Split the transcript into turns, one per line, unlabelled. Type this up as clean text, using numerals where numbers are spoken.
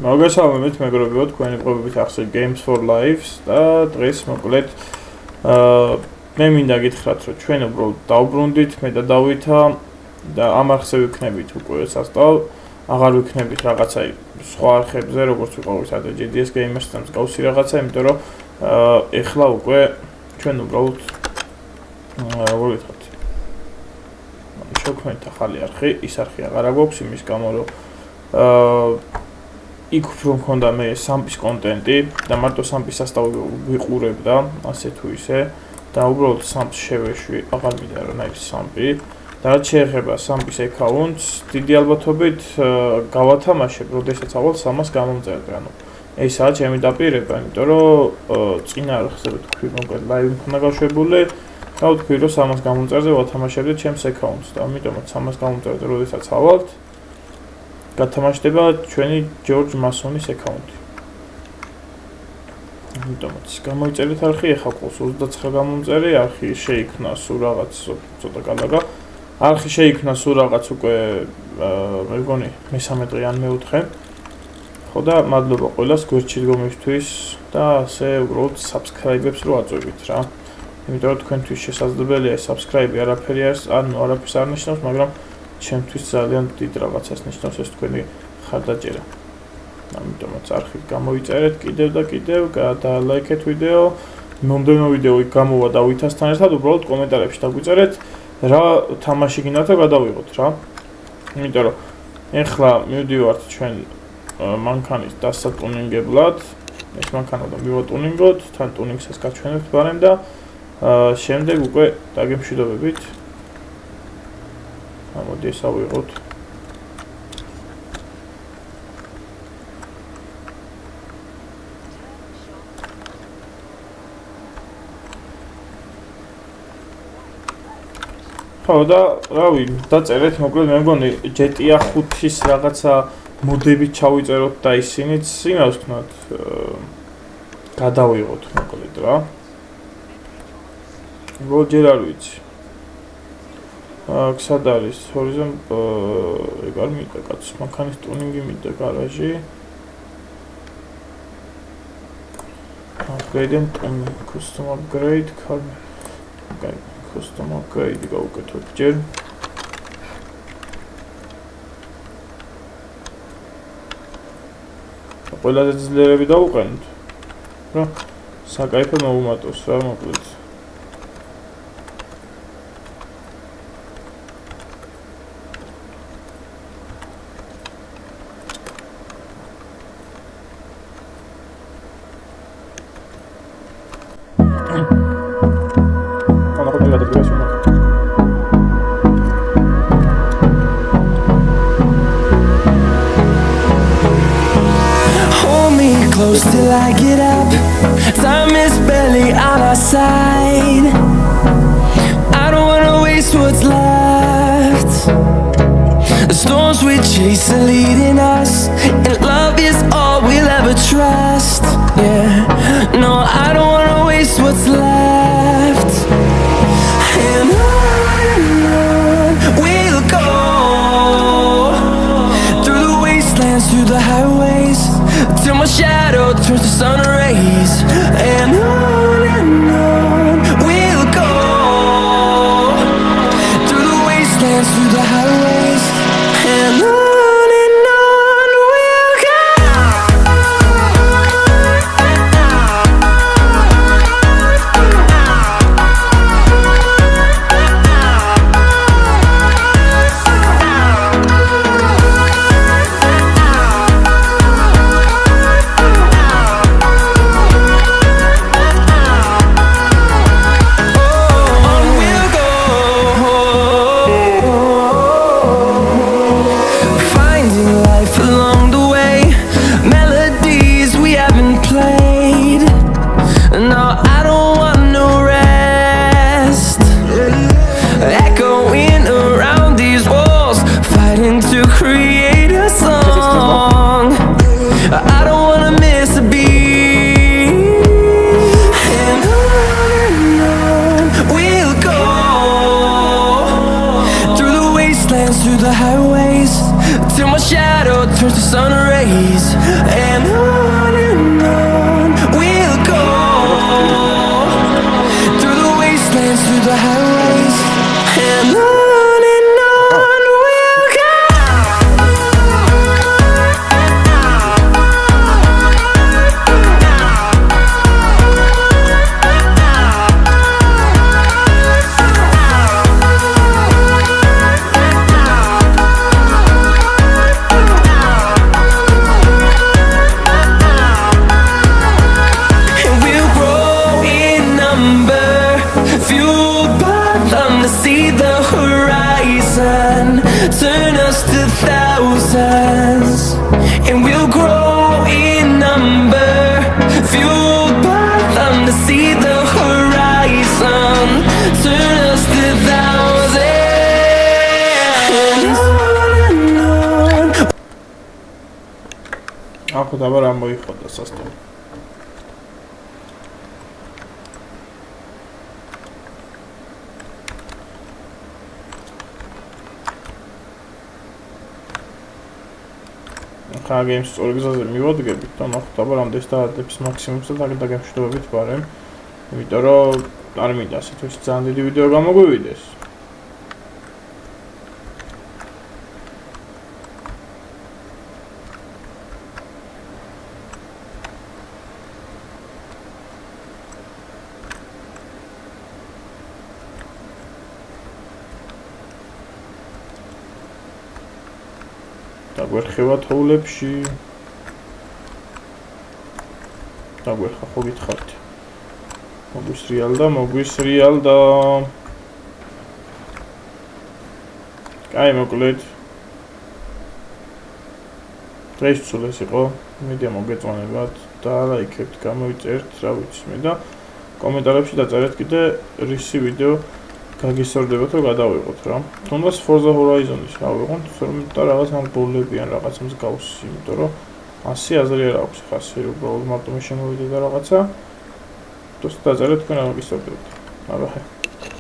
მოგესალმებით მეგობრებო, თქვენი ყურებით ახსოვთ Games for Lives და დღეს მოკლედ მე მინდა გითხრათ, რომ ჩვენ უბრალოდ დავბრუნდით მე და დავითა და ამ არხზე ვიქნებით უკვე სასწავლ, აღარ ვიქნებით რაღაცა სხვა არხებზე, როგორც ვიყავით ადრე GDS Gamers-თან მსგავსი რაღაცა, იმიტომ რომ ეხლა უკვე ჩვენ უბრალოდ როგორ ვიტყვით. შევქმნით ახალი არხი, ის არხი აღარ აგვაქვს იმის გამო, რომ იქ უფრო მქონდა მე სამპის კონტენტი და მარტო სამპის სასწავლო ვიყურებდა, ასე თუ ისე და უბრალოდ სამპს შევეშვი, აღარ მინდა რომ არის სამპი და რაც შეეხება სამპის აკაუნტს, დიდი ალბათობით გავათამაშებ, როდესაც ავალ 300 გამომწერდა, ანუ ესაა ჩემი დაპირება, იმიტომ რომ წინა არხზე ვთქვი, მოკლედ ლაივი მქონდა გაშვებული და ვთქვი, რომ 300 გამომწერზე ვათამაშებდი ჩემს აკაუნტს და ამიტომაც 300 გამომწერზე როდესაც ავალთ გათამაშდება ჩვენი ჯორჯ მასონის აკაუნტი. ამიტომაც გამოიწერეთ არხი, ეხლა ყავს 29 გამომწერი, არხი შეიქმნა სულ რაღაც ცოტა კალაგა. არხი შეიქმნა სულ რაღაც უკვე მე მგონი მესამე დღე ან მეოთხე. ხო და მადლობა ყველას გვერდში დგომისთვის და ასე უბრალოდ subscribe-ებს რო აწვევით რა. იმიტომ რომ თქვენთვის შესაძლებელია subscribe არაფერი არის, არაფერს არ ნიშნავს, მაგრამ ჩემთვის ძალიან დიდ რაღაცას ნიშნავს ეს თქვენი ხარდაჭერა. ამიტომაც არხით გამოიწერეთ კიდევ და კიდევ, გადალაიქეთ ვიდეო, მომდევნო ვიდეო იქ გამოვა დავითასთან ერთად, უბრალოდ კომენტარებში დაგვიწერეთ რა თამაში გინდათ და გადავიღოთ რა. იმიტომ რომ ეხლა მივდივართ ჩვენ მანქანის დასატუნინგებლად, ეს მანქანა და მივატუნინგოთ, თან ტუნინგსაც გაჩვენებთ ბარემ და შემდეგ უკვე დაგემშვიდობებით. მოდი ეს ავიღოთ. ხო და რავი, დაწერეთ მოკლედ მე მგონი GTA 5-ის რაღაცა მოდებით ჩავიწეროთ და ისინიც იმას ვქნათ გადავიღოთ მოკლედ რა. როჯერ არ ვიცი. სად არის Horizon ეგ არ მინდა კაც მანქანის ტუნინგი მინდა გარაჟი upgrade and custom upgrade car custom upgrade გავუკეთოთ ჯერ ყველაზე ძლიერები დავუყენოთ რა საკაიფე მოუმატოს რა მოკლედ
Close till I get up. Time is barely on our side. I don't wanna waste what's left. The storms we chase are leading us, and love is all we'll ever trust. Yeah, no, I don't wanna waste what's left. And on we'll go, through the wastelands, through the highways, till my shadow turns to sun rays. And on we'll go, through the wastelands, through the highways. And on we'll go. fueled by them to see the horizon, turn us to thousands.
Ako dabar am moixoda სასტუმრო. ხა გეიმს სწორი გზაზე მივადგებით და ნახოთ რამდენი დაადებს მაქსიმუმს და დაგემშვიდობებით ვარემ. იმიტომ რომ არ მინდა ასეთ ძალიან დიდი ვიდეო გამოგვივიდეს. დაგვერხევა თოვლებში. დაგვერხა ხო გითხარით. მოგვისრიალ და კაი მოკლედ. დღეს სულ ეს იყო. მედია მოგეწონებათ და ლაიქებთ, გამოიწერთ, რა ვიცი მე და კომენტარებში დაწერეთ კიდე რისი ვიდეო გაგისურვებათ რომ გადავიღოთ რა. თუნდაც Forza Horizon-ის გავიღოთ, და რაღაც ამ ბოლები ან რაღაც მსგავსი, იმიტომ რომ 100 აზრი არ აქვს ხა სერი უბრალოდ მარტო მე შემოვიდა და რაღაცა. Просто დაწერეთ თქვენ რა გისურვებთ. აბა